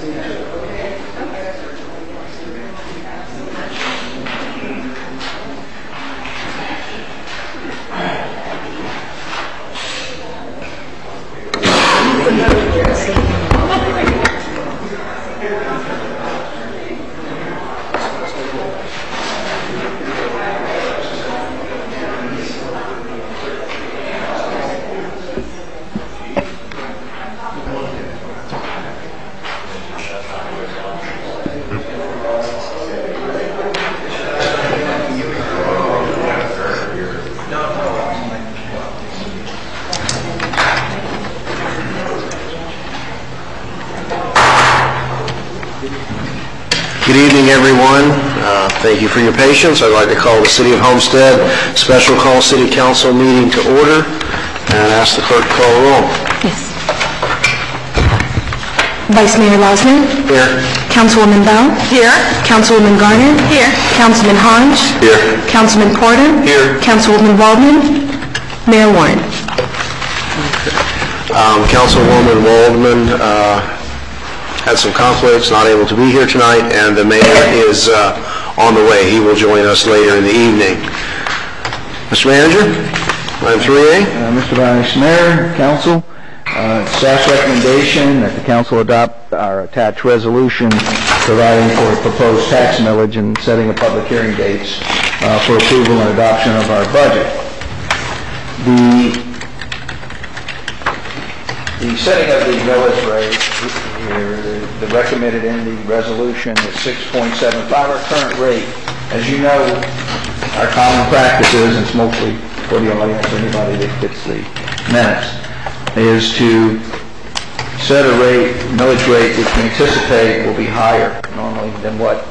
Good evening, everyone. Thank you for your patience. I'd like to call the City of Homestead Special Call City Council meeting to order and ask the clerk to call the roll. Yes. Vice Mayor Losner? Here. Councilwoman Bell? Here. Councilwoman Garner? Here. Councilman Hodge? Here. Councilman Porter? Here. Councilwoman Waldman? Mayor Warren? Councilwoman Waldman had some conflicts, not able to be here tonight, and the mayor is on the way. He will join us later in the evening. Mr. Manager, item 3A. Mr. Vice Mayor, Council, staff's recommendation that the Council adopt our attached resolution providing for a proposed tax millage and setting a public hearing dates for approval and adoption of our budget. The setting of the millage rate here, the recommended in the resolution is 6.75. Our current rate, as you know, our common practice is, and it's mostly for the audience or anybody that gets the minutes, is to set a rate, millage rate, which we anticipate will be higher normally than what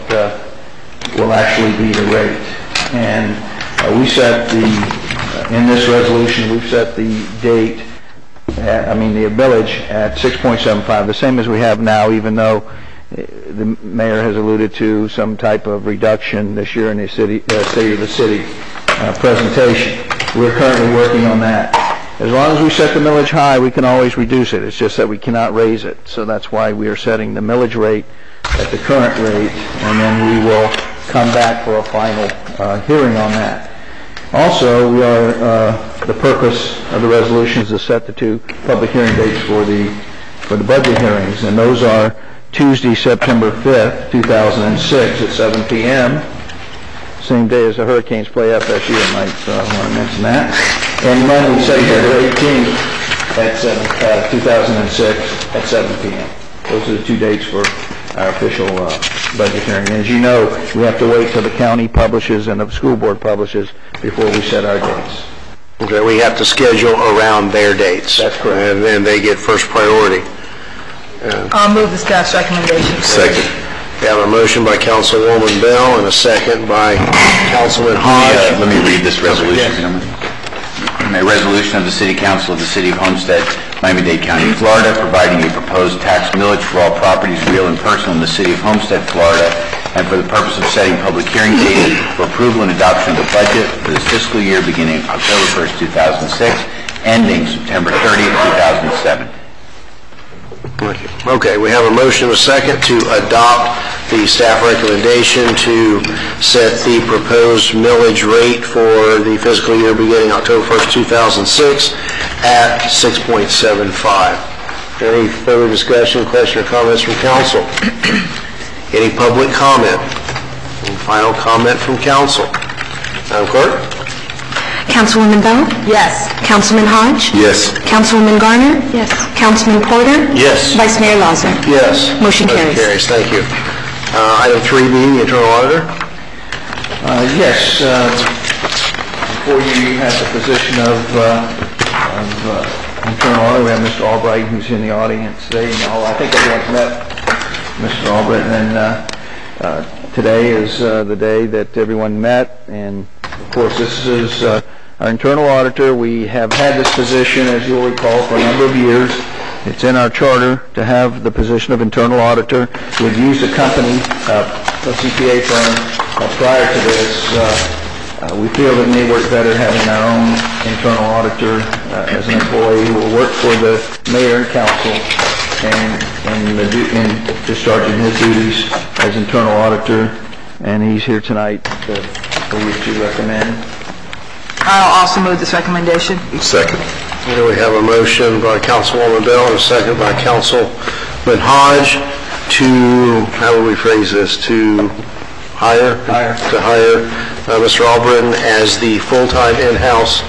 will actually be the rate. And we set in this resolution, we've set the date, the millage at 6.75, the same as we have now, even though the mayor has alluded to some type of reduction this year in the city of the city presentation. We're currently working on that. As long as we set the millage high, we can always reduce it. It's just that we cannot raise it. So that's why we are setting the millage rate at the current rate, and then we will come back for a final hearing on that. Also, the purpose of the resolution is to set the two public hearing dates for the budget hearings, and those are Tuesday, September 5th, 2006 at 7 p.m., same day as the Hurricanes play FSU. I might want to mention that. And Monday, September 18th at 2006 at 7 p.m. Those are the two dates for our official budget hearing. And as you know, we have to wait till the county publishes and the school board publishes before we set our dates. Okay, we have to schedule around their dates. That's correct. And then they get first priority. I'll move the staff's recommendation. Second. We have a motion by Councilwoman Bell and a second by Councilman Hodge. Let me read this resolution. A resolution of the City Council of the City of Homestead, Miami-Dade County, Florida, providing a proposed tax millage for all properties real and personal in the City of Homestead, Florida, and for the purpose of setting public hearing dates for approval and adoption of the budget for this fiscal year beginning October 1st, 2006, ending September 30th, 2007. Okay, we have a motion and a second to adopt the staff recommendation to set the proposed millage rate for the fiscal year beginning October 1st, 2006 at 6.75. Any further discussion, question, or comments from council? Any public comment? Any final comment from council? Madam Clerk? Councilwoman Bell? Yes. Councilman Hodge? Yes. Councilwoman Garner? Yes. Councilman Porter? Yes. Vice Mayor Losner? Yes. Motion carries. Thank you. Item 3B, the Internal Auditor. Yes. Before you have the position of Internal Auditor, we have Mr. Albright, who's in the audience today. I think everyone's met Mr. Albright, and today is the day that everyone met, and of course this is our Internal Auditor. We have had this position, as you'll recall, for a number of years. It's in our charter to have the position of Internal Auditor. We've used a company, a CPA firm, prior to this. We feel it may work better having our own Internal Auditor as an employee who will work for the mayor and council in discharging his duties as internal auditor, and he's here tonight for you to recommend. I'll also move this recommendation. Second. Here we have a motion by Councilwoman Bell and a second by Councilman Hodge to, how would we phrase this, to hire Mr. Albritton as the full-time in-house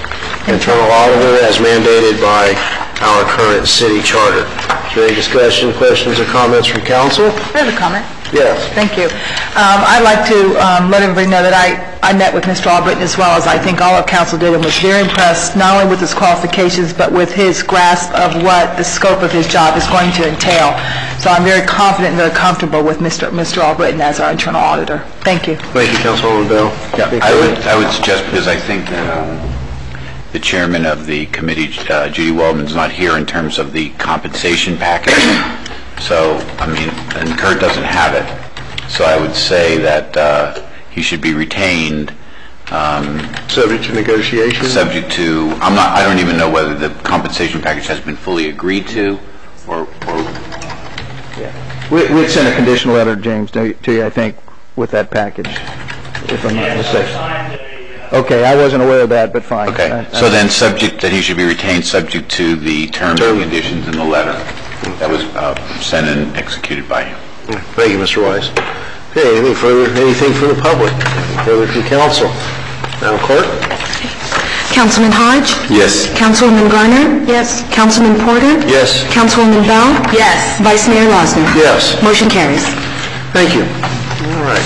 internal auditor as mandated by our current city charter. Is there any discussion, questions, or comments from council? I have a comment. Yes. Thank you. I'd like to let everybody know that I met with Mr. Albritton as well as I think all of council did, and was very impressed not only with his qualifications but with his grasp of what the scope of his job is going to entail. So I'm very confident and very comfortable with Mr. Albritton as our internal auditor. Thank you. Thank you, Councilwoman Bell. I would suggest, because I think that the chairman of the committee, Judy Waldman's not here in terms of the compensation package. So, I mean, and Kurt doesn't have it. So I would say that he should be retained. Subject to negotiation? Subject to, I don't even know whether the compensation package has been fully agreed to, or Yeah. We'd send a conditional letter, James, to you, I think, with that package, if I'm not mistaken. Okay, I wasn't aware of that, but fine. Okay, so then that he should be retained subject to the terms and conditions in the letter that was sent and executed by him. Thank you, Mr. Weiss. Okay, anything from the public? Anything further from council? Madam Clerk? Councilman Hodge? Yes. Councilwoman Garner? Yes. Councilman Porter? Yes. Councilwoman Bell? Yes. Vice Mayor Losner? Yes. Motion carries. Thank you. All right.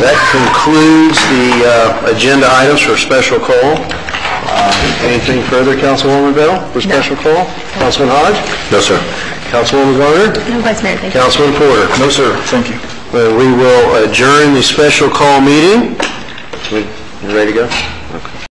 That concludes the agenda items for special call. Anything further, Councilwoman Bell, for special call? Councilman Hodge? No, sir. Councilwoman Garner? No, Vice Mayor, thank you. Councilman Porter? No, sir, thank you. We will adjourn the special call meeting. You ready to go?